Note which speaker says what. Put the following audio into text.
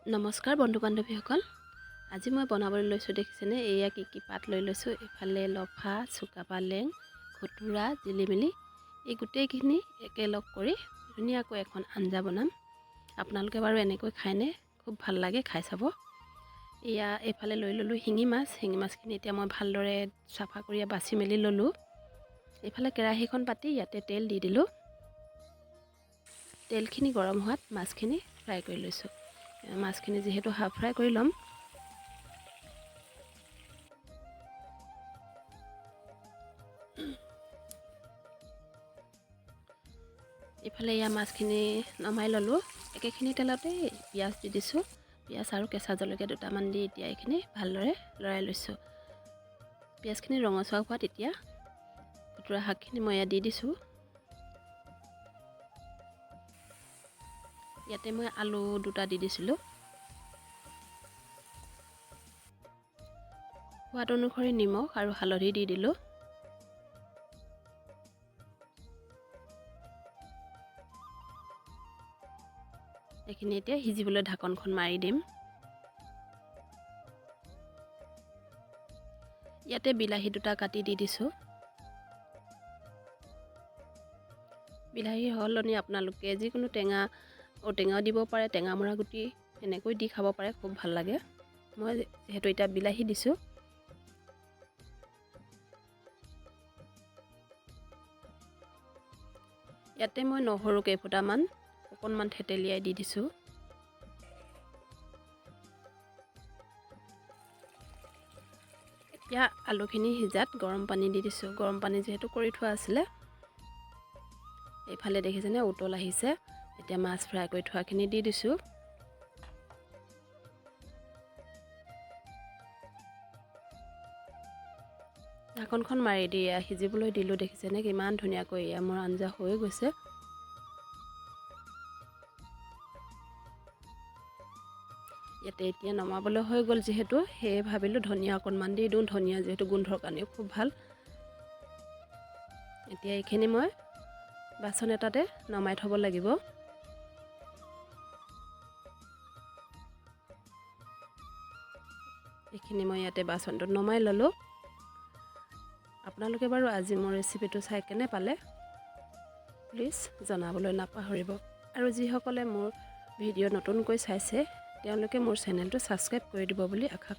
Speaker 1: নমস্কাৰ বন্ধু বান্ধৱীসকল, আজি মই বনাবলৈ লৈছোঁ দেখিছেনে। এয়া কি পাত লৈ লৈছোঁ। এফালে লফা, চুকা পালেং, খুতুৰা, জিলিমিলি এই গোটেইখিনি একেলগ কৰি ধুনীয়াকৈ এখন আঞ্জা বনাম। আপোনালোকে বাৰু এনেকৈ খায়নে? খুব ভাল লাগে, খাই চাব। এয়া এইফালে লৈ ল'লোঁ শিঙি মাছখিনি এতিয়া মই ভালদৰে চাফা কৰি বাছি মেলি ল'লোঁ। এইফালে কেৰাহীখন পাতি ইয়াতে তেল দি দিলোঁ। তেলখিনি গৰম হোৱাত মাছখিনি ফ্ৰাই কৰি লৈছোঁ। মাছখিনি যিহেতু হাফ ফ্ৰাই কৰি ল'ম। ইফালে এয়া মাছখিনি নমাই ল'লোঁ। একেখিনি তেলতে পিঁয়াজ দি দিছোঁ। পিঁয়াজ আৰু কেঁচা জলকীয়া দুটামান দি এতিয়া এইখিনি ভালদৰে লৰাই লৈছোঁ। পিঁয়াজখিনি ৰঙচুৱা হোৱাত এতিয়া খুতুৰা শাকখিনি মই ইয়াত দি দিছোঁ। ইয়াতে মই আলু দুটা দি দিছিলোঁ। সোৱাদ অনুসৰি নিমখ আৰু হালধি দি দিলোঁ। এইখিনি এতিয়া সিজিবলৈ ঢাকনখন মাৰি দিম। ইয়াতে বিলাহী দুটা কাটি দি দিছোঁ। বিলাহীৰ সলনি আপোনালোকে যিকোনো ঔটেঙাও দিব পাৰে, টেঙামৰা গুটি এনেকৈ দি খাব পাৰে, খুব ভাল লাগে। মই যিহেতু এতিয়া বিলাহী দিছোঁ। ইয়াতে মই নহৰু কেইফুটামান অকণমান থেতেলিয়াই দি দিছোঁ। এতিয়া আলুখিনি সিজাত গৰম পানী দি দিছোঁ। গৰম পানী যিহেতু কৰি থোৱা আছিলে। এইফালে দেখিছেনে উতল আহিছে। এতিয়া মাছ ফ্ৰাই কৰি থোৱাখিনি দি দিছোঁ। ঢাকনখন মাৰি দি সিজিবলৈ দিলোঁ। দেখিছেনে কিমান ধুনীয়াকৈ এয়া মোৰ আঞ্জা হৈ গৈছে। ইয়াতে এতিয়া নমাবলৈ হৈ গ'ল যিহেতু, সেয়ে ভাবিলোঁ ধনিয়া অকণমান দি দিওঁ। ধনিয়া যিহেতু গোন্ধৰ কাৰণেও খুব ভাল। এতিয়া এইখিনি মই বাচন এটাতে নমাই থ'ব লাগিব। এইখিনি মই ইয়াতে বাচনটোত নমাই ল'লোঁ। আপোনালোকে বাৰু আজি মোৰ ৰেচিপিটো চাই কেনে পালে প্লিজ জনাবলৈ নাপাহৰিব। আৰু যিসকলে মোৰ ভিডিঅ' নতুনকৈ চাইছে তেওঁলোকে মোৰ চেনেলটো ছাবস্ক্ৰাইব কৰি দিব বুলি আশা